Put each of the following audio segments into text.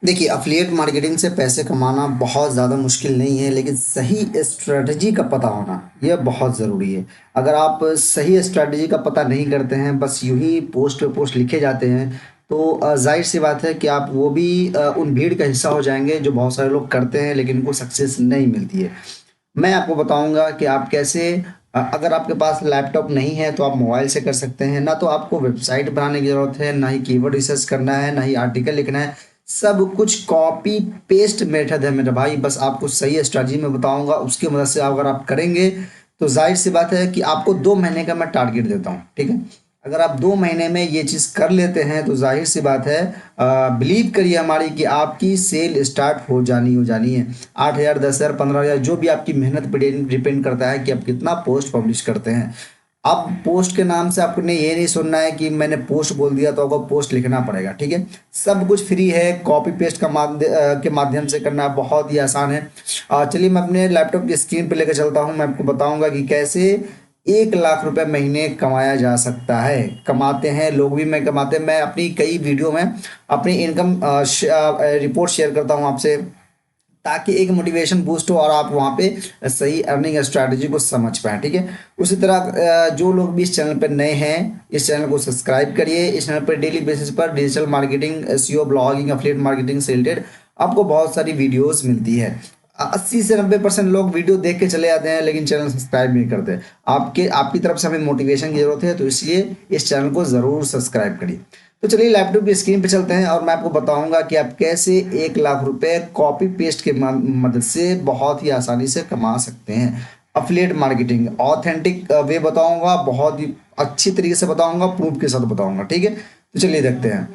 देखिए, affiliate marketing से पैसे कमाना बहुत ज़्यादा मुश्किल नहीं है, लेकिन सही स्ट्रैटेजी का पता होना, यह बहुत ज़रूरी है। अगर आप सही स्ट्रैटेजी का पता नहीं करते हैं, बस यूँ ही पोस्ट पे पोस्ट लिखे जाते हैं, तो ज़ाहिर-सी बात है कि आप वो भी उन भीड़ का हिस्सा हो जाएँगे, जो बहुत सारे लोग करते हैं, लेकिन उनको सक्सेस नहीं मिलती है। मैं आपको बताऊँगा कि आप कैसे अगर आपके पास लैपटॉप नहीं है, तो आप मोबाइल से कर सकते हैं। ना तो आपको वेबसाइट बनाने की ज़रूरत है, ना ही कीवर्ड रिसर्च करना है, ना ही आर्टिकल लिखना है। सब कुछ कॉपी पेस्ट मेथड है मेरे भाई। बस आपको सही स्ट्रैटेजी मैं बताऊँगा, उसकी मदद से अगर आप करेंगे, तो ज़ाहिर-सी बात है कि आपको 2 महीने का मैं टारगेट देता हूँ, ठीक है? अगर आप 2 महीने में ये चीज़ कर लेते हैं, तो ज़ाहिर-सी बात है, बिलीव करिए हमारी कि आपकी सेल स्टार्ट हो जानी है। 8,000, 10,000, 15,000, जो भी आपकी मेहनत पे डिपेंड करता है कि आप कितना पोस्ट पब्लिश करते हैं। अब पोस्ट के नाम से आपने ये नहीं सुनना है कि मैंने पोस्ट बोल दिया तो आपको पोस्ट लिखना पड़ेगा, ठीक है? सब कुछ फ्री है, कॉपी पेस्ट के माध्यम से करना बहुत ही आसान है। चलिए मैं अपने लैपटॉप की स्क्रीन पे लेकर चलता हूँ, मैं आपको बताऊँगा कि कैसे 1,00,000 रुपए महीने कमाया जा सकता है। कमाते हैं लोग भी, मैं कमाते हैं। मैं अपनी कई वीडियो में अपनी इनकम रिपोर्ट शेयर करता हूँ आपसे, ताकि एक मोटिवेशन बूस्ट हो और आप वहाँ पे सही अर्निंग स्ट्रैटेजी को समझ पाएँ, ठीक है? उसी तरह जो लोग भी इस चैनल पे नए हैं, इस चैनल को सब्सक्राइब करिए। इस चैनल पर डेली बेसिस पर digital marketing, SEO, blogging, affiliate marketing से रिलेटेड आपको बहुत सारी वीडियोज़ मिलती है। 80 से 90% लोग वीडियो देख के चले जाते हैं, लेकिन चैनल सब्सक्राइब नहीं करते। आपकी तरफ से हमें मोटिवेशन की ज़रूरत है, तो इसलिए इस चैनल को ज़रूर सब्सक्राइब करिए। तो चलिए लैपटॉप की स्क्रीन पे चलते हैं और मैं आपको बताऊंगा कि आप कैसे 1,00,000 रुपए कॉपी पेस्ट के मदद से बहुत ही आसानी से कमा सकते हैं। अफिलिएट मार्केटिंग ऑथेंटिक वे बताऊंगा, बहुत ही अच्छी तरीके से बताऊंगा, प्रूफ के साथ बताऊंगा, ठीक है? तो चलिए देखते हैं।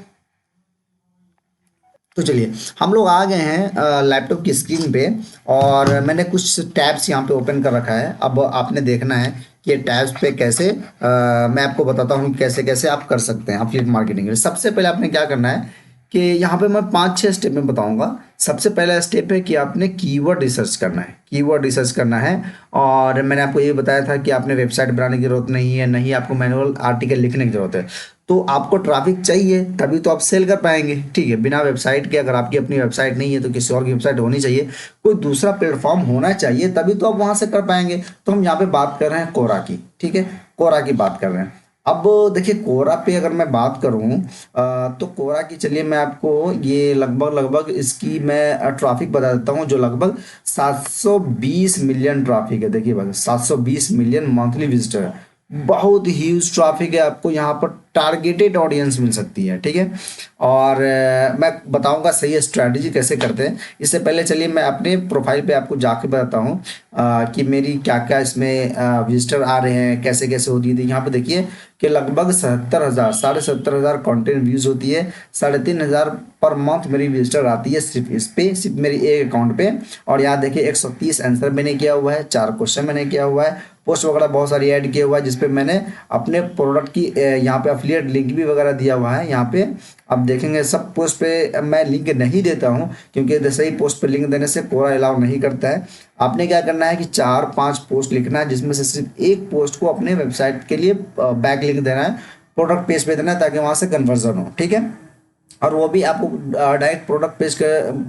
तो चलिए हम लोग आ गए हैं लैपटॉप की स्क्रीन पे, और मैंने कुछ टैब्स यहाँ पे ओपन कर रखा है। अब आपने देखना है कि ये टैब्स पे कैसे मैं आपको बताता हूँ कैसे कैसे आप कर सकते हैं अफिलिएट मार्केटिंग में। सबसे पहले आपने क्या करना है कि यहाँ पे मैं 5-6 स्टेप में बताऊंगा। सबसे पहला स्टेप है कि आपने कीवर्ड रिसर्च करना है, कीवर्ड रिसर्च करना है। और मैंने आपको ये बताया था कि आपने वेबसाइट बनाने की ज़रूरत नहीं है, नहीं आपको मैनुअल आर्टिकल लिखने की ज़रूरत है। तो आपको ट्रैफिक चाहिए, तभी तो आप सेल कर पाएंगे, ठीक है? बिना वेबसाइट के, अगर आपकी अपनी वेबसाइट नहीं है तो किसी और की वेबसाइट होनी चाहिए, कोई दूसरा प्लेटफॉर्म होना चाहिए, तभी तो आप वहां से कर पाएंगे। तो हम यहाँ पे बात कर रहे हैं कोरा की, ठीक है? कोरा की बात कर रहे हैं। अब देखिए, कोरा पे अगर मैं बात करूं, तो कोरा की, चलिए मैं आपको ये लगभग लगभग इसकी मैं ट्रैफिक बता देता हूँ, जो लगभग 720 मिलियन ट्रैफिक है। देखिए भाई, 720 मिलियन मंथली विजिटर है। बहुत ह्यूज ट्रैफिक है। आपको यहाँ पर टारगेटेड ऑडियंस मिल सकती है, ठीक है? और मैं बताऊंगा सही स्ट्रैटेजी कैसे करते हैं। इससे पहले चलिए मैं अपने प्रोफाइल पे आपको जाके बताता हूँ कि मेरी क्या क्या इसमें विजिटर आ रहे हैं, कैसे कैसे होती है। तो यहाँ पे देखिए कि लगभग 77,000, 77,000 कंटेंट व्यूज होती है। 3,500 पर मंथ मेरी विजिटर आती है सिर्फ इस पे, सिर्फ मेरी एक अकाउंट पे। और यहाँ देखिए 130 आंसर मैंने किया हुआ है, 4 क्वेश्चन मैंने किया हुआ है, पोस्ट वगैरह बहुत सारी ऐड किया हुआ है, जिसपे मैंने अपने प्रोडक्ट की यहाँ पे अफिलिएट लिंक भी वगैरह दिया हुआ है। यहाँ पे अब देखेंगे, सब पोस्ट पे मैं लिंक नहीं देता हूँ, क्योंकि सही पोस्ट पे लिंक देने से कोरा अलाउ नहीं करता है। आपने क्या करना है कि 4-5 पोस्ट लिखना है, जिसमें से सिर्फ एक पोस्ट को अपने वेबसाइट के लिए बैक लिंक देना है, प्रोडक्ट पेज पे देना है, ताकि वहां से कन्वर्जन हो, ठीक है? और वो भी आपको डायरेक्ट प्रोडक्ट पेज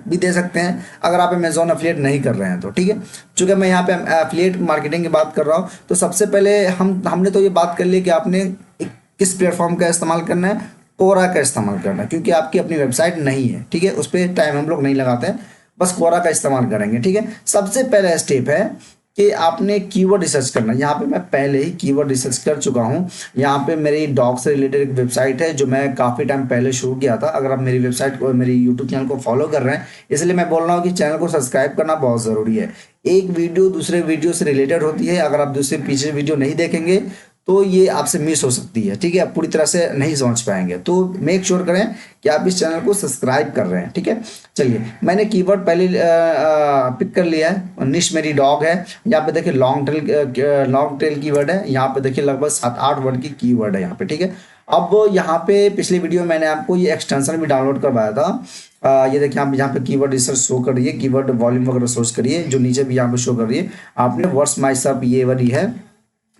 भी दे सकते हैं, अगर आप अमेजोन अफिलिएट नहीं कर रहे हैं तो, ठीक है? चूंकि मैं यहाँ पे अफिलिएट मार्केटिंग की बात कर रहा हूँ, तो सबसे पहले हमने तो ये बात कर ली कि आपने किस प्लेटफॉर्म का इस्तेमाल करना है। कोरा का इस्तेमाल करना है, क्योंकि आपकी अपनी वेबसाइट नहीं है, ठीक है? उस पर टाइम हम लोग नहीं लगाते हैं, बस कोरा का इस्तेमाल करेंगे, ठीक है? सबसे पहला स्टेप है कि आपने कीवर्ड रिसर्च करना है। यहाँ पे मैं पहले ही कीवर्ड रिसर्च कर चुका हूँ। यहाँ पे मेरी डॉग से रिलेटेड एक वेबसाइट है, जो मैं काफ़ी टाइम पहले शुरू किया था। अगर आप मेरी वेबसाइट को, मेरी यूट्यूब चैनल को फॉलो कर रहे हैं, इसलिए मैं बोल रहा हूँ कि चैनल को सब्सक्राइब करना बहुत ज़रूरी है। एक वीडियो दूसरे वीडियो से रिलेटेड होती है, अगर आप दूसरे पीछे वीडियो नहीं देखेंगे तो ये आपसे मिस हो सकती है, ठीक है? आप पूरी तरह से नहीं समझ पाएंगे। तो मेक श्योर करें कि आप इस चैनल को सब्सक्राइब कर रहे हैं, ठीक है? चलिए, मैंने कीवर्ड पहले पिक कर लिया है। निश मेरी डॉग है। यहाँ पे देखिए लॉन्ग टेल कीवर्ड है। यहाँ पे देखिए लगभग 7-8 वर्ड की कीवर्ड है यहाँ पे, ठीक है? अब यहाँ पे पिछली वीडियो में मैंने आपको ये एक्सटेंशन भी डाउनलोड करवाया था। ये देखिए, आप यहाँ पे कीवर्ड रिसर्च शो कर रही है, कीवर्ड वॉल्यूम वगैरह सर्च करिए, जो नीचे भी यहाँ पे शो कर रही है। आपने व्हाट्स माय सब, ये वाली है,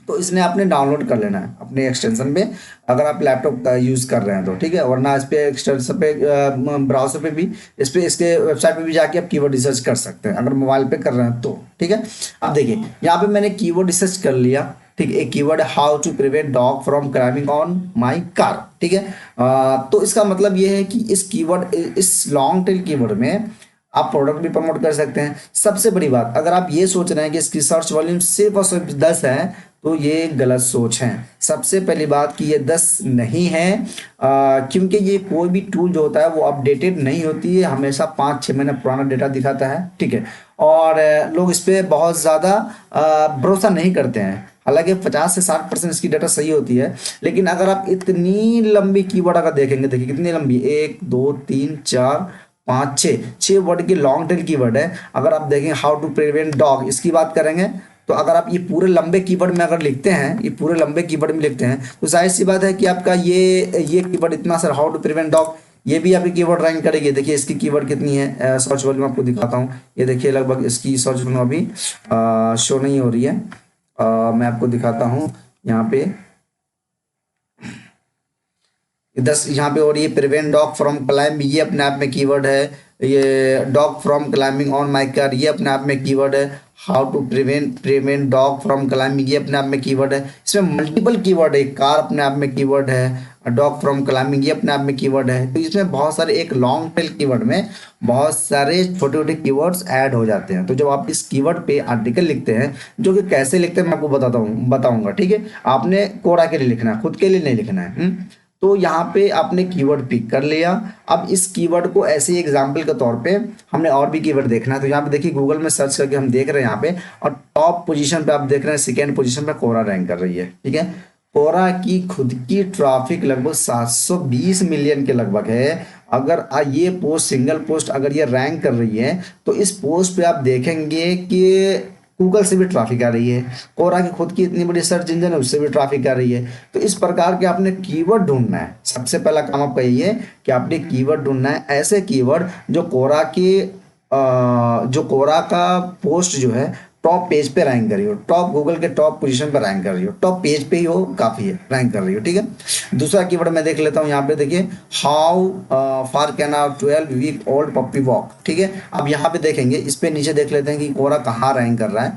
तो इसने आपने डाउनलोड कर लेना है अपने एक्सटेंशन पे, अगर आप लैपटॉप का यूज़ कर रहे हैं तो, ठीक है। वरना इस पे एक्सटेंशन पे ब्राउजर पे भी, इस पे इसके वेबसाइट पे भी जाके आप कीवर्ड रिसर्च कर सकते हैं अगर मोबाइल पे कर रहे हैं तो, ठीक है। अब देखिए यहाँ पे मैंने कीवर्ड रिसर्च कर लिया, ठीक है। एक कीवर्ड है how to prevent dog from climbing on my car, ठीक है। तो इसका मतलब ये है कि इस कीवर्ड, इस लॉन्ग टेल कीवर्ड में आप प्रोडक्ट भी प्रमोट कर सकते हैं। सबसे बड़ी बात, अगर आप ये सोच रहे हैं कि इसकी सर्च वॉल्यूम सिर्फ और सिर्फ 10 है, तो ये गलत सोच है। सबसे पहली बात कि ये 10 नहीं है, क्योंकि ये कोई भी टूल जो होता है वो अपडेटेड नहीं होती है, हमेशा 5-6 महीने पुराना डेटा दिखाता है, ठीक है। और लोग इस पर बहुत ज़्यादा भरोसा नहीं करते हैं। हालांकि 50 से 60% इसकी डाटा सही होती है, लेकिन अगर आप इतनी लंबी कीवर्ड अगर देखेंगे, देखिए कितनी लंबी, 1 2 3 4 5 6 वर्ड की लॉन्ग टेल कीवर्ड है। अगर आप देखें हाउ टू प्रिवेंट डॉग, इसकी बात करेंगे, तो अगर आप ये पूरे लंबे कीवर्ड में अगर लिखते हैं, ये पूरे लंबे कीवर्ड में लिखते हैं, तो जाहिर सी बात है कि आपका ये कीवर्ड इतना sir, how to prevent dog, ये भी आपकी कीवर्ड रैंक करेगी। देखिए इसकी कीवर्ड कितनी है, सर्च वॉल्यूम आपको दिखाता हूँ। ये देखिए लगभग इसकी सर्च वॉल्यूम अभी शो नहीं हो रही है, मैं आपको दिखाता हूँ यहाँ पे 10 यहाँ पे। और ये प्रिवेंट डॉग फ्रॉम क्लाइंब, ये अपने आप में कीवर्ड है। ये dog from climbing on my car, ये अपने आप में कीवर्ड है। How to prevent dog from climbing, ये अपने आप में कीवर्ड है। इसमें मल्टीपल कीवर्ड है, कार अपने आप में कीवर्ड है, डॉग फ्रॉम क्लाइंबिंग ये अपने आप में कीवर्ड है। तो इसमें बहुत सारे, एक लॉन्ग टेल कीवर्ड में बहुत सारे छोटे छोटे कीवर्ड्स ऐड हो जाते हैं। तो जब आप इस कीवर्ड पे आर्टिकल लिखते हैं, जो कि कैसे लिखते हैं मैं आपको बताऊंगा, ठीक है। आपने कोरा के लिए लिखना है, खुद के लिए नहीं लिखना है। तो यहाँ पे आपने कीवर्ड पिक कर लिया। अब इस कीवर्ड को ऐसे ही एग्जाम्पल के तौर पे हमने और भी कीवर्ड देखना है। तो यहाँ पे देखिए गूगल में सर्च करके हम देख रहे हैं यहाँ पे, और टॉप पोजीशन पे आप देख रहे हैं, सेकेंड पोजीशन पे कोरा रैंक कर रही है, ठीक है। कोरा की खुद की ट्रैफिक लगभग 720 मिलियन के लगभग है। अगर ये पोस्ट, सिंगल पोस्ट अगर ये रैंक कर रही है, तो इस पोस्ट पे आप देखेंगे कि गूगल से भी ट्रैफिक आ रही है, कोरा की खुद की इतनी बड़ी सर्च इंजन है उससे भी ट्रैफिक आ रही है। तो इस प्रकार के आपने कीवर्ड ढूंढना है। सबसे पहला काम आपका यही है कि आपने कीवर्ड ढूंढना है, ऐसे कीवर्ड जो जो कोरा का पोस्ट जो है टॉप पेज पे रैंक कर रही हो, टॉप गूगल के टॉप पोजीशन पर रैंक कर रही हो, टॉप पेज पे ही हो, काफ़ी है, रैंक कर रही हो, ठीक है। दूसरा कीवर्ड मैं देख लेता हूँ यहाँ पे, देखिए how far can our 12 week old puppy walk, ठीक है। अब यहाँ पे देखेंगे, इस पे नीचे देख लेते हैं कि कोरा कहाँ रैंक कर रहा है।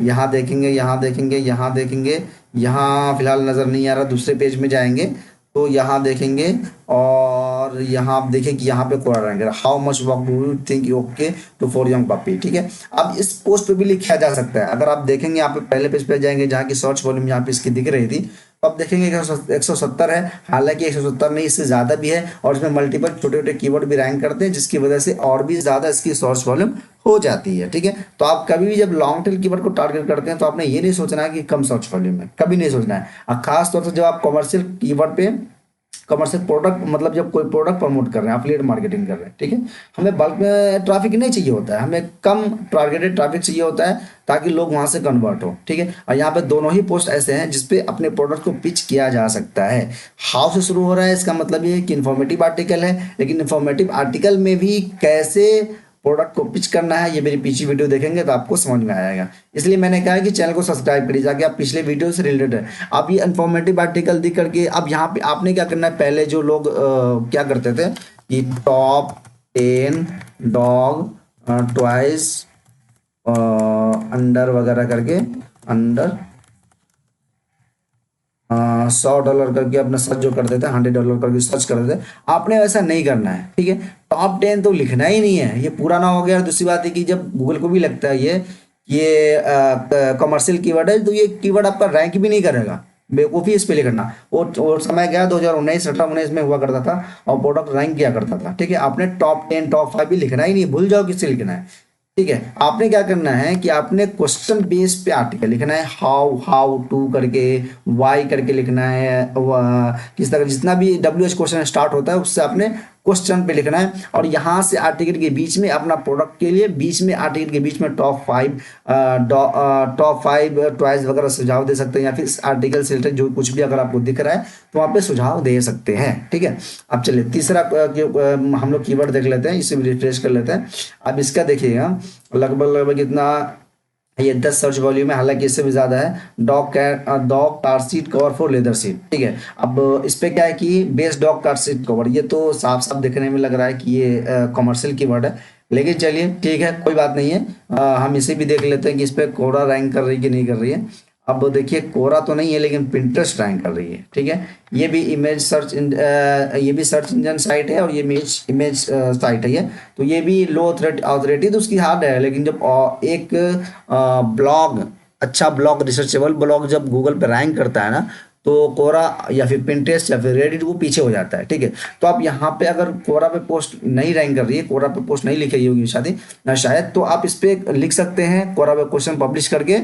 यहाँ देखेंगे, यहाँ देखेंगे, यहाँ देखेंगे, यहाँ फिलहाल नज़र नहीं आ रहा, दूसरे पेज में जाएंगे तो यहाँ देखेंगे, और यहाँ आप देखें कि यहाँ पे कोरा रैंक है, how much work do you think okay to for young puppy, ठीक है। अब इस पोस्ट पे भी लिखा जा सकता है। अगर आप देखेंगे यहाँ पे पहले पेज पे जाएंगे जहाँ की सर्च वॉल्यूम यहाँ पे इसकी दिख रही थी, तो आप देखेंगे 170 है। हालांकि 170 नहीं, इससे ज़्यादा भी है, और इसमें मल्टीपल छोटे छोटे कीवर्ड भी रैंक करते हैं, जिसकी वजह से और भी ज़्यादा इसकी सर्च वॉल्यूम हो जाती है, ठीक है। तो आप कभी भी जब लॉन्ग टेल कीवर्ड को टारगेट करते हैं, तो आपने ये नहीं सोचना है कि कम सर्च वॉल्यूम है, कभी नहीं सोचना है। और खास तौर से जब आप कमर्शियल कीवर्ड पे, कमर्शियल प्रोडक्ट मतलब जब कोई प्रोडक्ट प्रमोट कर रहे हैं, एफिलिएट मार्केटिंग कर रहे हैं, ठीक है, हमें बल्क में ट्रैफिक नहीं चाहिए होता है, हमें कम टारगेटेड ट्रैफिक चाहिए होता है, ताकि लोग वहां से कन्वर्ट हो, ठीक है। और यहाँ पे दोनों ही पोस्ट ऐसे हैं जिसपे अपने प्रोडक्ट को पिच किया जा सकता है। हाउ से शुरू हो रहा है, इसका मतलब ये है कि इन्फॉर्मेटिव आर्टिकल है, लेकिन इन्फॉर्मेटिव आर्टिकल में भी कैसे प्रोडक्ट को पिच करना है, ये मेरी पिछली वीडियो देखेंगे तो आपको समझ में आएगा। इसलिए मैंने कहा है कि चैनल को सब्सक्राइब करिए, ताकि आप पिछले वीडियो से रिलेटेड है। आप ये इन्फॉर्मेटिव आर्टिकल दिख करके, अब यहाँ पे आपने क्या करना है, पहले जो लोग क्या करते थे कि टॉप 10 डॉग ट्वाइस अंडर वगैरह करके, अंडर $100 करके अपना सर्च जो कर देते हैं, $100 करके सर्च कर देते हैं। आपने वैसा नहीं करना है, ठीक है। टॉप 10 तो लिखना ही नहीं है, ये पुराना हो गया। दूसरी बात है कि जब गूगल को भी लगता है ये कमर्शियल कीवर्ड है, तो ये कीवर्ड आपका रैंक भी नहीं करेगा। बेवकूफ़ी इस पे लिखना। वो समय गया 2019 18-19 में हुआ करता था, और प्रोडक्ट रैंक किया करता था, ठीक है। आपने टॉप 10 टॉप 5 भी लिखना ही नहीं, भूल जाओ किससे लिखना है, ठीक है। आपने क्या करना है कि आपने क्वेश्चन बेस पे आर्टिकल लिखना है, हाउ टू करके, वाई करके लिखना है, किस तरह जितना भी WH क्वेश्चन स्टार्ट होता है उससे आपने क्वेश्चन पे लिखना है। और यहाँ से आर्टिकल के बीच में अपना प्रोडक्ट के लिए बीच में, आर्टिकल के बीच में टॉप 5 ट्वाइस वगैरह सुझाव दे सकते हैं, या फिर इस आर्टिकल से रिलेटेड जो कुछ भी अगर आपको दिख रहा है तो वहाँ पे सुझाव दे सकते हैं, ठीक है। अब चलिए तीसरा हम लोग कीवर्ड देख लेते हैं, इसे भी रिफ्रेश कर लेते हैं। अब इसका देखिएगा लगभग इतना ये 10 सर्च वॉल्यूम है, हालांकि इससे भी ज़्यादा है। Dog car seat cover for leather seat, ठीक है। अब इस पे क्या है कि best dog car seat cover, ये तो साफ साफ देखने में लग रहा है कि ये कमर्शियल कीवर्ड है, लेकिन चलिए ठीक है, कोई बात नहीं है। हम इसे भी देख लेते हैं कि इस पे कोरा रैंक कर रही है कि नहीं कर रही है। अब देखिए कोरा तो नहीं है, लेकिन पिंटरेस्ट रैंक कर रही है, ठीक है। ये भी इमेज सर्च ये भी सर्च इंजन साइट है, और ये इमेज इमेज साइट है ये। तो ये भी लो ऑथोरिटी तो उसकी हार्ड है, लेकिन जब एक ब्लॉग, अच्छा ब्लॉग, रिसर्चेबल ब्लॉग जब गूगल पे रैंक करता है ना, तो कोरा या फिर पिंटरेस्ट या फिर रेडिट वो पीछे हो जाता है, ठीक है। तो आप यहाँ पे अगर कोरा पे पोस्ट नहीं रैंक कर रही है, कोरा पे पोस्ट नहीं लिख रही होगी शायद, तो आप इस पे लिख सकते हैं कोरा पे क्वेश्चन पब्लिश करके,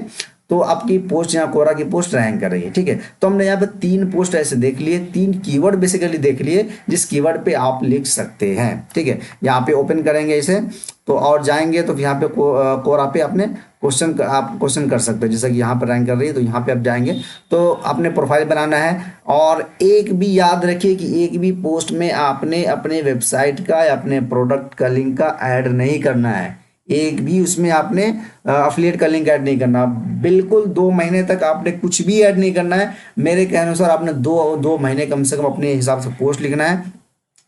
तो आपकी पोस्ट यहाँ कोरा की पोस्ट रैंक कर रही है, ठीक है। तो हमने यहाँ पे 3 पोस्ट ऐसे देख लिए, 3 कीवर्ड बेसिकली देख लिए जिस कीवर्ड पे आप लिख सकते हैं, ठीक है। यहाँ पे ओपन करेंगे इसे तो, और जाएंगे तो यहाँ पे कोरा पे अपने आप क्वेश्चन कर सकते हैं, जैसे कि यहाँ पर रैंक कर रही है, तो यहाँ पे आप जाएंगे तो अपने प्रोफाइल बनाना है। और एक भी याद रखिए कि एक भी पोस्ट में आपने अपने वेबसाइट का या अपने प्रोडक्ट का लिंक का ऐड नहीं करना है, एक भी उसमें आपने अफिलिएट का लिंक ऐड नहीं करना, बिल्कुल 2 महीने तक आपने कुछ भी ऐड नहीं करना है। मेरे कहने अनुसार आपने दो महीने कम से कम अपने हिसाब से पोस्ट लिखना है।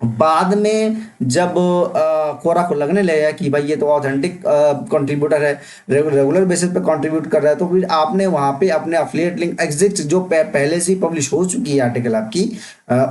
बाद में जब कोरा को लगने लगेगा कि भाई ये तो ऑथेंटिक कंट्रीब्यूटर है, रेगुलर बेसिस पे कंट्रीब्यूट कर रहा है, तो फिर आपने वहाँ पे अपने अफिलिएट लिंक एग्जिस्ट जो पहले से ही पब्लिश हो चुकी है आर्टिकल आपकी,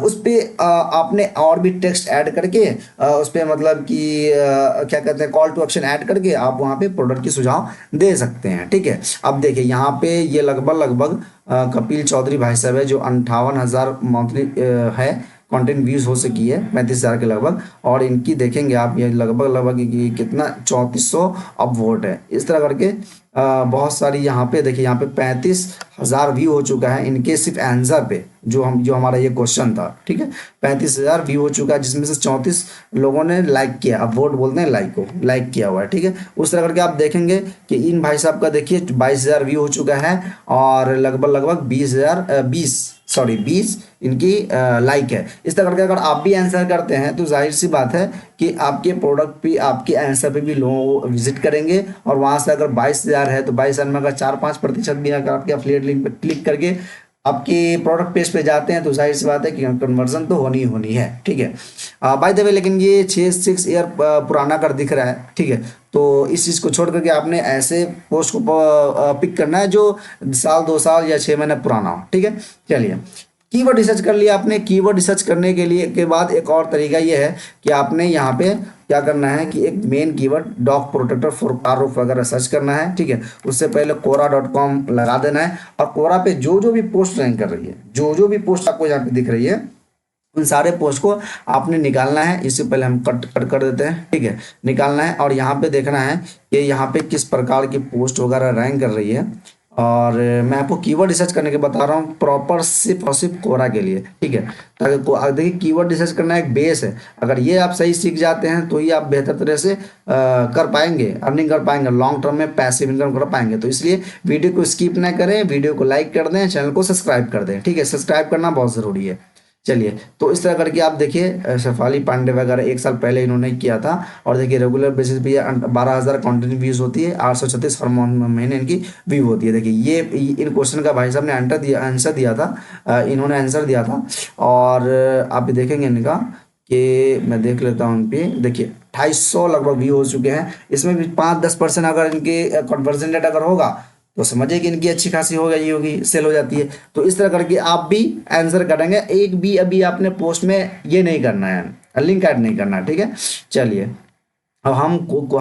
उस पे आपने और भी टेक्स्ट ऐड करके उस पे मतलब कि क्या कहते हैं, कॉल टू एक्शन ऐड करके आप वहाँ पे प्रोडक्ट की सुझाव दे सकते हैं, ठीक है। अब देखिए यहाँ पे ये लगभग कपिल चौधरी भाई साहब है, जो 58,000 मंथली है कंटेंट व्यूज हो सकी है, 35,000 के लगभग। और इनकी देखेंगे आप, ये लगभग ये कितना 3400 अपवोट है, इस तरह करके बहुत सारी यहाँ पे देखिए, यहाँ पे 35,000 व्यू हो चुका है इनके सिर्फ आंसर पे, जो हमारा ये क्वेश्चन था, ठीक है। 35,000 व्यू हो चुका है, जिसमें से 34 लोगों ने लाइक किया, अब वोट बोलते हैं लाइक को, लाइक किया हुआ है, ठीक है। उस तरह करके आप देखेंगे कि इन भाई साहब का देखिए 22,000 व्यू हो चुका है, और लगभग 20 इनकी लाइक है। इस तरह करके अगर आप भी आंसर करते हैं तो जाहिर सी बात है कि आपके प्रोडक्ट पे, आपके आंसर पे भी लोग विजिट करेंगे, और वहां से अगर 22,000 है तो 22,000 में अगर 4-5% भी अगर आपके एफिलिएट लिंक पे क्लिक करके आपके प्रोडक्ट पेज पे जाते हैं, तो जाहिर सी बात है कि कन्वर्जन तो होनी ही होनी है, ठीक है। बाय द वे, लेकिन ये 6 ईयर पुराना कर दिख रहा है, ठीक है। तो इस चीज़ को छोड़ करके आपने ऐसे पोस्ट को पिक करना है जो साल 2 साल या 6 महीने पुराना हो, ठीक है। चलिए, कीवर्ड रिसर्च कर लिया आपने। कीवर्ड रिसर्च करने के लिए के बाद एक और तरीका ये है कि आपने यहाँ पे क्या करना है कि एक main keyword dog protector for car roof वगैरह सर्च करना है, ठीक है। उससे पहले कोरा.com लगा देना है, और कोरा पे जो भी पोस्ट रैंक कर रही है, जो भी पोस्ट आपको यहाँ पे दिख रही है, उन सारे पोस्ट को आपने निकालना है। इससे पहले हम कट कट कर देते हैं, ठीक है। निकालना है, और यहाँ पे देखना है कि यहाँ पे किस प्रकार की पोस्ट वगैरह रैंक कर रही है। और मैं आपको कीवर्ड रिसर्च करने के बता रहा हूँ प्रॉपर, सिर्फ और सिर्फ कोरा के लिए, ठीक है। ताकि देखिए, कीवर्ड रिसर्च करना एक बेस है, अगर ये आप सही सीख जाते हैं तो ही आप बेहतर तरह से कर पाएंगे, अर्निंग कर पाएंगे, लॉन्ग टर्म में पैसिव इनकम कर पाएंगे। तो इसलिए वीडियो को स्किप ना करें, वीडियो को लाइक कर दें, चैनल को सब्सक्राइब कर दें, ठीक है। सब्सक्राइब करना बहुत ज़रूरी है। चलिए, तो इस तरह करके आप देखिए, शेफाली पांडे वगैरह 1 साल पहले इन्होंने किया था, और देखिए रेगुलर बेसिस पे 12,000 कंटिन्यू व्यूज होती है, 836 हर महीने इनकी व्यू होती है। देखिए ये इन क्वेश्चन का भाई साहब ने आंसर दिया था, इन्होंने आंसर दिया था। और आप भी देखेंगे इनका कि मैं देख लेता हूँ, पे देखिए 250 लगभग व्यू हो चुके हैं। इसमें भी 5-10% अगर इनके कन्वर्जन रेट अगर होगा तो समझिए कि इनकी अच्छी खासी हो गई होगी, सेल हो जाती है। तो इस तरह करके आप भी आंसर करेंगे। एक भी अभी आपने पोस्ट में ये नहीं करना है, लिंक ऐड नहीं करना है, ठीक है। चलिए, अब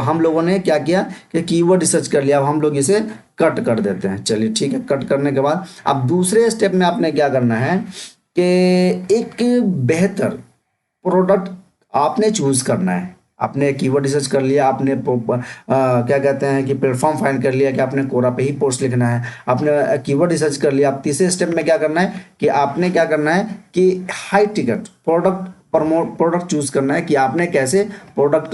हम लोगों ने क्या किया कि कीवर्ड रिसर्च कर लिया, अब हम लोग इसे कट कर देते हैं। चलिए ठीक है, कट करने के बाद अब दूसरे स्टेप में आपने क्या करना है कि एक बेहतर प्रोडक्ट आपने चूज करना है। आपने कीवर्ड रिसर्च कर लिया, आपने क्या कहते हैं कि प्लेटफॉर्म फाइंड कर लिया कि आपने कोरा पे ही पोस्ट लिखना है, आपने कीवर्ड रिसर्च कर लिया। अब तीसरे स्टेप में क्या करना है कि आपने क्या करना है कि high ticket product product choose करना है कि आपने कैसे प्रोडक्ट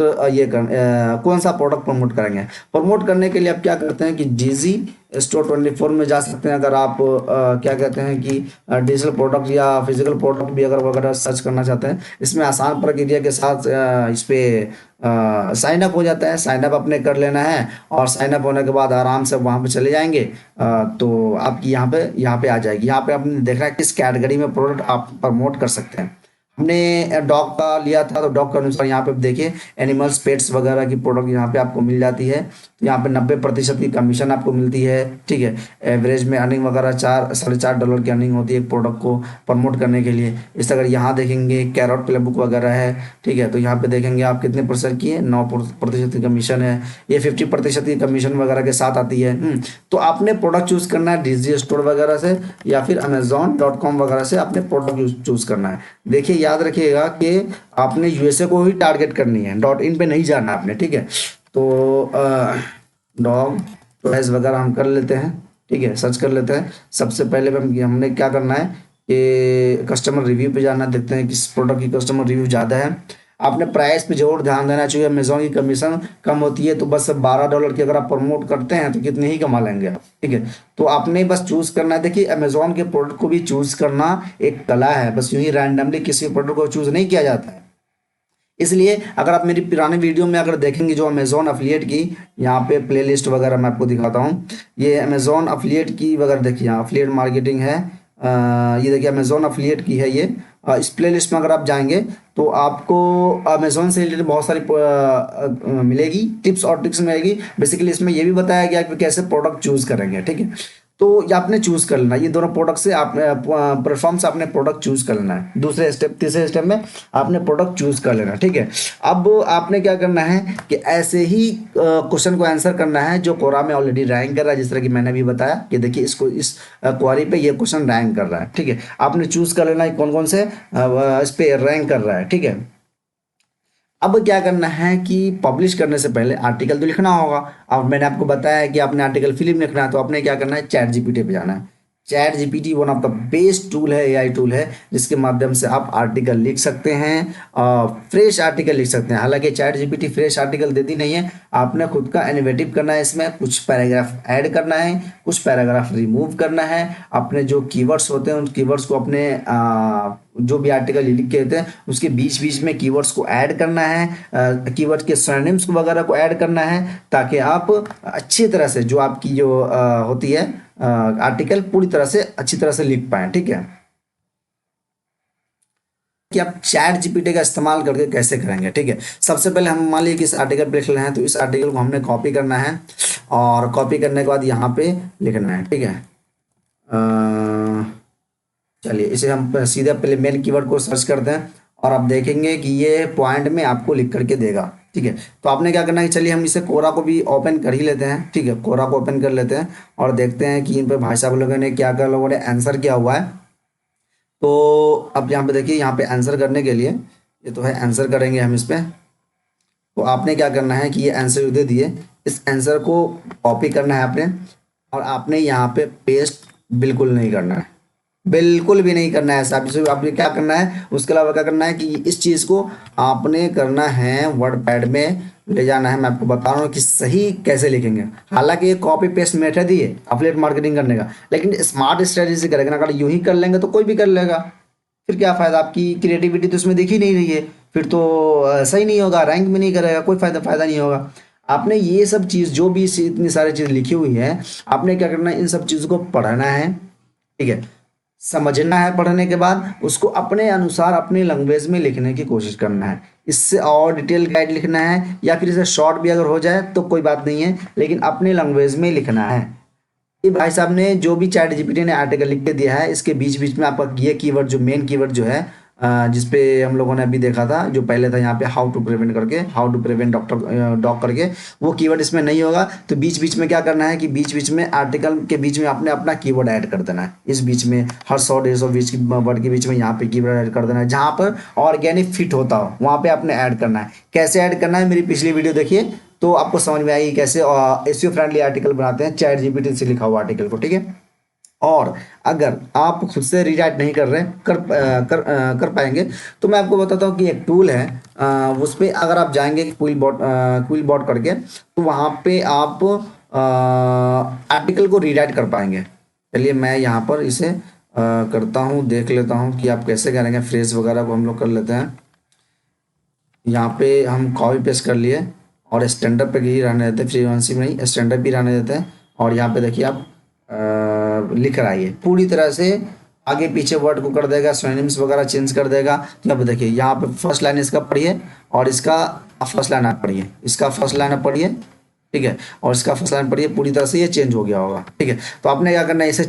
कौन सा प्रोडक्ट प्रमोट करेंगे। प्रमोट करने के लिए आप क्या करते हैं कि डीजी स्टोर 24 में जा सकते हैं। अगर आप क्या कहते हैं कि डिजिटल प्रोडक्ट या फिजिकल प्रोडक्ट भी अगर वगैरह सर्च करना चाहते हैं, इसमें आसान प्रक्रिया के साथ इस पे साइन अप हो जाता है। साइन अप अपने कर लेना है और साइन अप होने के बाद आराम से वहाँ पे चले जाएंगे। तो आपकी यहाँ पे आ जाएगी। यहाँ पे आपने देखना है किस कैटेगरी में प्रोडक्ट आप प्रमोट कर सकते हैं। हमने डॉग का लिया था तो डॉग के अनुसार यहाँ पे देखिए एनिमल्स पेट्स वगैरह की प्रोडक्ट यहाँ पे आपको मिल जाती है। तो यहाँ पे 90% की कमीशन आपको मिलती है, ठीक है। एवरेज में अर्निंग वगैरह $4.5 की अर्निंग होती है एक प्रोडक्ट को प्रमोट करने के लिए। इस अगर यहाँ देखेंगे कैरॉट प्ले बुक वगैरह है, ठीक है। तो यहाँ पे देखेंगे आप कितने % की है, 9% की कमीशन है। ये 50% की कमीशन वगैरह के साथ आती है। तो आपने प्रोडक्ट चूज करना है डीजी स्टोर वगैरह से या फिर Amazon.com वगैरह से आपने प्रोडक्ट चूज करना है। देखिए याद रखिएगा कि आपने यूएसए को ही टारगेट करनी है, .in पे नहीं जाना आपने, ठीक है। तो डॉग टॉयज वगैरह हम कर लेते हैं, ठीक है, सर्च कर लेते हैं। सबसे पहले हमने क्या करना है कि कस्टमर रिव्यू पे जाना, देखते हैं किस प्रोडक्ट की कस्टमर रिव्यू ज़्यादा है। आपने प्राइस पे जरूर ध्यान देना चाहिए। अमेजोन की कमीशन कम होती है तो बस $12 की अगर आप प्रमोट करते हैं तो कितने ही कमा लेंगे आप, ठीक है। तो आपने बस चूज करना है। देखिए अमेजोन के प्रोडक्ट को भी चूज करना एक कला है, बस यूं ही रैंडमली किसी प्रोडक्ट को चूज नहीं किया जाता है। इसलिए अगर आप मेरी पुराने वीडियो में अगर देखेंगे जो अमेजोन अफिलिएट की, यहाँ पे प्लेलिस्ट वगैरह मैं आपको दिखाता हूँ। ये अमेजोन अफिलिएट की वगैरह देखिए, यहाँ अफिलिएट मार्केटिंग है। ये देखिए अमेजोन अफिलिएट की है ये। इस प्लेलिस्ट में अगर आप जाएंगे तो आपको अमेजोन से रिलेटेड बहुत सारी मिलेगी, टिप्स और ट्रिक्स मिलेगी। बेसिकली इसमें ये भी बताया गया कि कैसे प्रोडक्ट चूज करेंगे, ठीक है। तो ये आपने चूज कर लेना, ये दोनों प्रोडक्ट से आप प्लेटफॉर्म से आपने प्रोडक्ट चूज कर लेना है। दूसरे स्टेप तीसरे स्टेप में आपने प्रोडक्ट चूज कर लेना, ठीक है। अब आपने क्या करना है कि ऐसे ही क्वेश्चन को आंसर करना है जो कोरा में ऑलरेडी रैंक कर रहा है। जिस तरह की मैंने भी बताया कि देखिए इसको इस क्वारी पे ये क्वेश्चन रैंक कर रहा है, ठीक है। आपने चूज कर लेना है कौन कौन से इस पे रैंक कर रहा है, ठीक है। अब क्या करना है कि पब्लिश करने से पहले आर्टिकल तो लिखना होगा। अब मैंने आपको बताया है कि आपने आर्टिकल फिल्म लिखना है तो आपने क्या करना है, चैट जीपीटी पे जाना है। Chat GPT one of the best tool है, एआई टूल है, जिसके माध्यम से आप आर्टिकल लिख सकते हैं, फ्रेश आर्टिकल लिख सकते हैं। हालांकि चैट जीपीटी फ्रेश आर्टिकल देती नहीं है, आपने खुद का इनोवेटिव करना है। इसमें कुछ पैराग्राफ ऐड करना है, कुछ पैराग्राफ रिमूव करना है। अपने जो कीवर्ड्स होते हैं उन कीवर्ड्स को अपने जो भी आर्टिकल लिख के होते हैं उसके बीच बीच में कीवर्ड्स को ऐड करना है, कीवर्ड के सिनोनिम्स वगैरह को ऐड करना है, ताकि आप अच्छी तरह से जो आपकी जो होती है आर्टिकल पूरी तरह से अच्छी तरह से लिख पाएं, ठीक है। कि आप चैट जीपीटी का इस्तेमाल करके कैसे करेंगे, ठीक है। सबसे पहले हम मान लीजिए कि इस आर्टिकल पे लिख रहे हैं तो इस आर्टिकल को हमने कॉपी करना है और कॉपी करने के बाद यहाँ पे लिखना है, ठीक है। चलिए इसे हम सीधे पहले मेन कीवर्ड को सर्च करते हैं और आप देखेंगे कि ये पॉइंट में आपको लिख करके देगा, ठीक है। तो आपने क्या करना है, चलिए हम इसे कोरा को भी ओपन कर ही लेते हैं, ठीक है। कोरा को ओपन कर लेते हैं और देखते हैं कि इन पे भाई साहब लोगों ने क्या लोगों ने आंसर किया हुआ है। तो अब यहाँ पे देखिए, यहाँ पे आंसर करने के लिए ये तो है, आंसर करेंगे हम इस पे। तो आपने क्या करना है कि ये आंसर दे दिए, इस आंसर को कॉपी करना है आपने और आपने यहाँ पे पेस्ट बिल्कुल नहीं करना है, बिल्कुल भी नहीं करना है साहब। इसे आपने क्या करना है, उसके अलावा क्या करना है कि इस चीज़ को आपने करना है वर्ड पैड में ले जाना है। मैं आपको बता रहा हूँ कि सही कैसे लिखेंगे। हालांकि ये कॉपी पेस्ट मेथड ही है अफिलिएट मार्केटिंग करने का, लेकिन स्मार्ट स्ट्रेटेजी करेंगे ना। अगर यूं ही कर लेंगे तो कोई भी कर लेगा, फिर क्या फ़ायदा, आपकी क्रिएटिविटी तो उसमें दिख ही नहीं रही है, फिर तो सही नहीं होगा, रैंक भी नहीं करेगा, कोई फ़ायदा नहीं होगा। आपने ये सब चीज़ जो भी इतनी सारी चीज़ लिखी हुई है, आपने क्या करना है, इन सब चीज़ों को पढ़ना है, ठीक है, समझना है। पढ़ने के बाद उसको अपने अनुसार अपने लैंग्वेज में लिखने की कोशिश करना है। इससे और डिटेल गाइड लिखना है या फिर इसे शॉर्ट भी अगर हो जाए तो कोई बात नहीं है, लेकिन अपने लैंग्वेज में लिखना है। ये भाई साहब ने जो भी चैट जीपीटी ने आर्टिकल लिख के दिया है, इसके बीच बीच में आपका ये कीवर्ड जो मेन कीवर्ड जो है जिसपे हम लोगों ने अभी देखा था, जो पहले था यहाँ पे हाउ टू प्रिवेंट करके, हाउ टू प्रिवेंट डॉग करके, वो कीवर्ड इसमें नहीं होगा। तो बीच बीच में क्या करना है कि बीच बीच में आर्टिकल के बीच में आपने अपना कीवर्ड ऐड कर देना है। इस बीच में हर 100-150 वर्ड के बीच में यहाँ पे कीवर्ड ऐड कर देना है, जहाँ पर ऑर्गेनिक फिट होता हो वहाँ पे आपने ऐड करना है। कैसे ऐड करना है, मेरी पिछली वीडियो देखिए तो आपको समझ में आएगी कैसे एसईओ फ्रेंडली आर्टिकल बनाते हैं चैट जीपीटी से लिखा हुआ आर्टिकल को, ठीक है। और अगर आप खुद से रीराइट नहीं कर रहे कर पाएंगे, तो मैं आपको बताता हूँ कि एक टूल है, उस पर अगर आप जाएंगे क्विल बॉट करके, तो वहाँ पे आप आर्टिकल को रीराइट कर पाएंगे। चलिए मैं यहाँ पर इसे करता हूँ, देख लेता हूँ कि आप कैसे करेंगे। फ्रेज वगैरह को हम लोग कर लेते हैं। यहाँ पे हम कॉपी पेस्ट कर लिए और स्टैंडर्ड पे ही रहने देते हैं, फ्रीलांसी में नहीं स्टैंडर्ड भी रहने देते हैं। और यहाँ पे देखिए आप लिख रहा है पूरी तरह से आगे पीछे वर्ड को कर देगा, सिनोनिम्स वगैरह चेंज कर देगा। तो यहाँ पे देखिए, यहाँ पे फर्स्ट लाइन इसका पढ़िए और इसका फर्स्ट लाइन आप पढ़िए, इसका फर्स्ट लाइन आप पढ़िए, ठीक है, और इसका फर्स्ट लाइन पढ़िए, पूरी तरह से ये चेंज हो गया होगा। ठीक है, तो आपने क्या करना है, इसे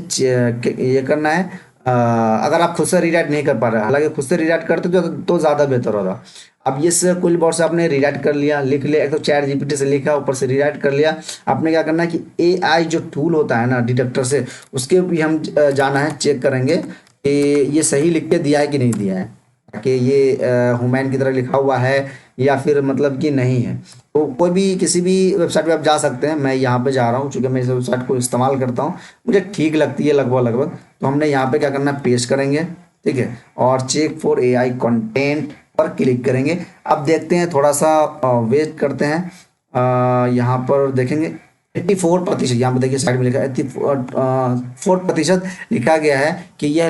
ये करना है। अगर आप खुद से रीराइट नहीं कर पा रहे, हालांकि खुद से रीराइट करते तो ज़्यादा बेहतर होता। अब ये से कुल बॉट से आपने रीराइट कर लिया, लिख लिया, एक तो चैट जीपीटी से लिखा, ऊपर से रीराइट कर लिया। आपने क्या करना है कि एआई जो टूल होता है ना डिटेक्टर से, उसके भी हम जाना है, चेक करेंगे कि ये सही लिख के दिया है कि नहीं दिया है, कि ये ह्यूमन की तरह लिखा हुआ है या फिर मतलब कि नहीं है। तो कोई भी किसी भी वेबसाइट पे आप जा सकते हैं। मैं यहाँ पे जा रहा हूँ, चूँकि मैं इस वेबसाइट को इस्तेमाल करता हूँ, मुझे ठीक लगती है लगभग लगभग। तो हमने यहाँ पे क्या करना है, पेस्ट करेंगे, ठीक है, और चेक फॉर एआई कंटेंट पर क्लिक करेंगे। अब देखते हैं, थोड़ा सा वेट करते हैं। यहाँ पर देखेंगे 84%, यहाँ पे देखिए साइड में लिखा है 84% लिखा गया है कि यह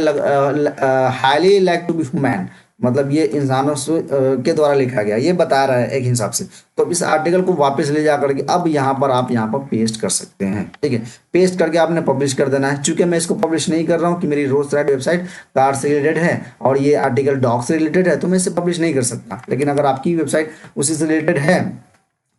highly like to be human, मतलब ये इंसानों से के द्वारा लिखा गया, ये बता रहा है एक हिसाब से। तो इस आर्टिकल को वापस ले जा करके अब यहाँ पर आप यहाँ पर पेस्ट कर सकते हैं। ठीक है, पेस्ट करके आपने पब्लिश कर देना है। चूंकि मैं इसको पब्लिश नहीं कर रहा हूँ कि मेरी रोज राइड वेबसाइट कार से रिलेटेड है और ये आर्टिकल डॉग से रिलेटेड है, तो मैं इसे पब्लिश नहीं कर सकता। लेकिन अगर आपकी वेबसाइट उसी से रिलेटेड है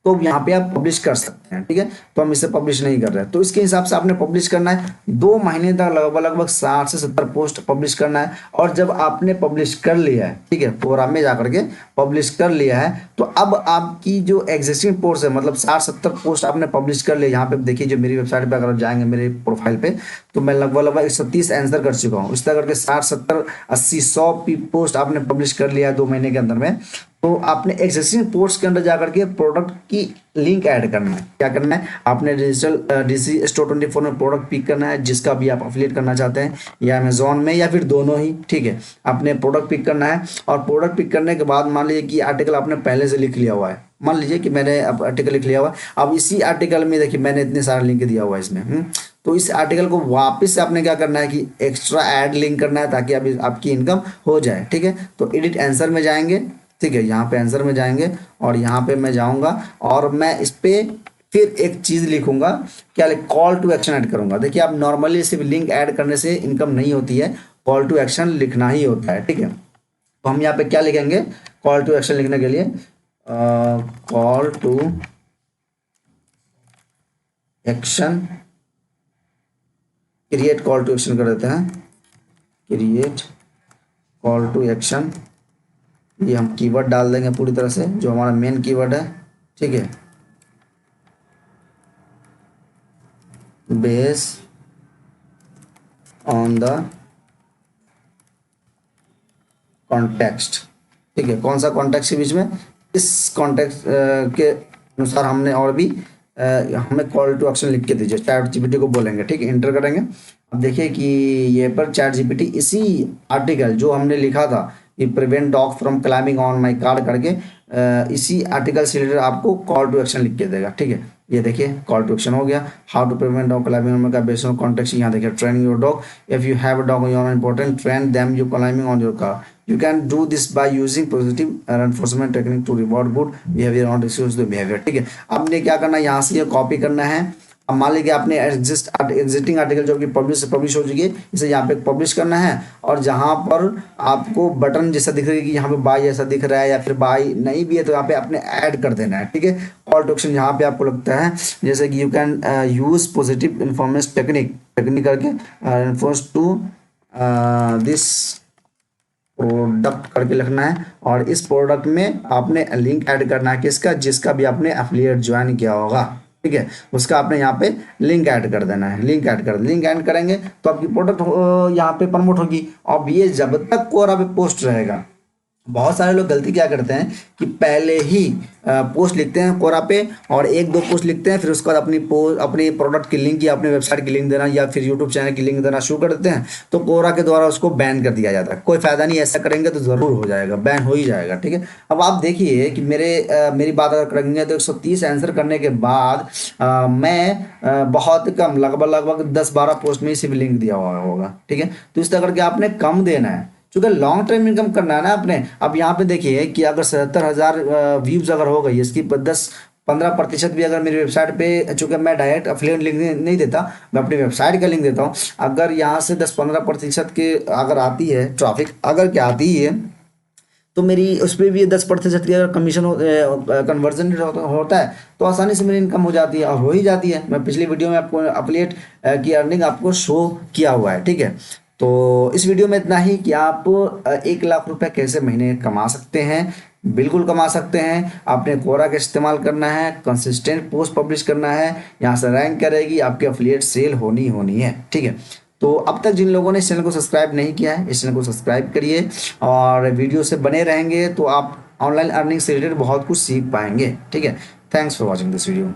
तो यहाँ पे आप पब्लिश कर सकते हैं। ठीक है, तो हम इसे पब्लिश नहीं कर रहे हैं, तो इसके हिसाब से आपने पब्लिश करना है। 2 महीने तक लगभग 60 से 70 पोस्ट पब्लिश करना है। और जब आपने पब्लिश कर लिया है, ठीक है, प्रोग्राम में जाकर के पब्लिश कर लिया है, तो अब आपकी जो एग्जिस्टिंग पोस्ट है, मतलब 60-70 पोस्ट आपने पब्लिश कर लिया। यहाँ पे देखिए, जो मेरी वेबसाइट पे अगर आप जाएंगे मेरे प्रोफाइल पे, तो मैं लगभग 130 आंसर कर चुका हूँ। इस तरह करके 60-70-80-100 पोस्ट आपने पब्लिश कर लिया है 2 महीने के अंदर में। तो आपने एग्जिस्टिंग पोस्ट के अंदर जाकर के प्रोडक्ट की लिंक ऐड करना है। क्या करना है, आपने डिजिटल डीसी स्टोर 24 में प्रोडक्ट पिक करना है, जिसका भी आप अफिलिएट करना चाहते हैं, या अमेजोन में या फिर दोनों ही। ठीक है, आपने प्रोडक्ट पिक करना है और प्रोडक्ट पिक करने के बाद मान लीजिए कि आर्टिकल आपने पहले से लिख लिया हुआ है। मान लीजिए कि मैंने अब आर्टिकल लिख लिया हुआ है। अब इसी आर्टिकल में देखिए मैंने इतने सारे लिंक दिया हुआ है इसमें। तो इस आर्टिकल को वापस से आपने क्या करना है कि एक्स्ट्रा ऐड लिंक करना है, ताकि अभी आपकी इनकम हो जाए। ठीक है, तो एडिट आंसर में जाएंगे। ठीक है, यहाँ पे आंसर में जाएंगे और यहाँ पे मैं जाऊँगा और मैं इस पे फिर एक चीज़ लिखूंगा, क्या कॉल टू एक्शन ऐड करूंगा। देखिए, आप नॉर्मली सिर्फ लिंक ऐड करने से इनकम नहीं होती है, कॉल टू एक्शन लिखना ही होता है। ठीक है, तो हम यहाँ पे क्या लिखेंगे, कॉल टू एक्शन लिखने के लिए call to action, create call to action कर देते हैं, क्रिएट कॉल टू एक्शन। ये हम कीवर्ड डाल देंगे पूरी तरह से, जो हमारा मेन कीवर्ड है। ठीक है, बेस ऑन द कॉन्टेक्स्ट। ठीक है, कौन सा कॉन्टेक्स्ट के बीच में, इस कॉन्टेक्स्ट के अनुसार हमने और भी हमें कॉल टू एक्शन लिख के दीजिए। चैट जीपीटी को बोलेंगे, ठीक है, इंटर करेंगे। अब देखिए कि ये पर चैट जीपीटी इसी आर्टिकल जो हमने लिखा था कि prevent dog from climbing on my card करके, इसी आर्टिकल से रिलेटेड आपको कॉल टू एक्शन लिख के देगा। ठीक है, ये देखिए कॉल टू एक्शन हो गया। How to prevent dog climbing on my based on context. यहाँ देखिए, training your dog, if you have a dog your important, train them you climbing on your car. You can do this by using positive reinforcement technique to reward good behavior और discourage the behavior। ठीक है, आपने क्या करना है, यहाँ से ये कॉपी करना है। अब मान लीजिए आपने एग्जिस्टिंग आर्टिकल जो कि पब्लिश हो चुकी है, इसे यहाँ पे पब्लिश करना है। और जहाँ पर आपको बटन जैसा दिख रहा है कि यहाँ पे बाई ऐसा दिख रहा है, या फिर बाई नहीं भी है, तो यहाँ पे आपने ऐड कर देना है। ठीक है, कॉल टू एक्शन यहाँ पे आपको लगता है जैसे कि you can use positive information technique करके इन्फॉर्स टू दिस प्रोडक्ट करके लिखना है। और इस प्रोडक्ट में आपने लिंक ऐड करना है, किसका, जिसका भी आपने एफिलिएट ज्वाइन किया होगा। ठीक है, उसका आपने यहाँ पे लिंक ऐड कर देना है। लिंक ऐड करेंगे तो आपकी प्रोडक्ट यहाँ पे प्रमोट होगी। अब ये जब तक कोरा पे पोस्ट रहेगा, बहुत सारे लोग गलती क्या करते हैं कि पहले ही पोस्ट लिखते हैं कोरा पे, और एक दो पोस्ट लिखते हैं, फिर उसके बाद अपनी पोस्ट, अपनी प्रोडक्ट की लिंक या अपनी वेबसाइट की लिंक देना या फिर यूट्यूब चैनल की लिंक देना शुरू कर देते हैं, तो कोरा के द्वारा उसको बैन कर दिया जाता है। कोई फायदा नहीं, ऐसा करेंगे तो ज़रूर हो जाएगा, बैन हो ही जाएगा। ठीक है, अब आप देखिए कि मेरी बात अगर करेंगे तो 130 आंसर करने के बाद मैं बहुत कम, लगभग लगभग 10-12 पोस्ट में ही सिर्फ लिंक दिया हुआ होगा। ठीक है, तो इस तरह करके आपने कम देना है, क्योंकि लॉन्ग टर्म इनकम करना है ना आपने। अब यहाँ पे देखिए कि अगर 77,000 व्यूज अगर हो गई, इसकी 10-15% भी अगर मेरी वेबसाइट पे, चूंकि मैं डायरेक्ट अफिलिएट लिंक नहीं देता, मैं अपनी वेबसाइट का लिंक देता हूँ, अगर यहाँ से 10-15% के अगर आती है ट्रैफिक, अगर क्या आती है, तो मेरी उस पर भी 10% की अगर कमीशन कन्वर्जन होता है, तो आसानी से मेरी इनकम हो जाती है, और हो ही जाती है। मैं पिछली वीडियो में आपको अफिलिएट की अर्निंग आपको शो किया हुआ है। ठीक है, तो इस वीडियो में इतना ही कि आप 1 लाख रुपए कैसे महीने कमा सकते हैं। बिल्कुल कमा सकते हैं। आपने कोरा का इस्तेमाल करना है, कंसिस्टेंट पोस्ट पब्लिश करना है, यहाँ से रैंक करेगी, आपकी अफिलिएट सेल होनी होनी है। ठीक है, तो अब तक जिन लोगों ने इस चैनल को सब्सक्राइब नहीं किया है, इस चैनल को सब्सक्राइब करिए, और वीडियो से बने रहेंगे तो आप ऑनलाइन अर्निंग से रिलेटेड बहुत कुछ सीख पाएंगे। ठीक है, thanks for watching this video.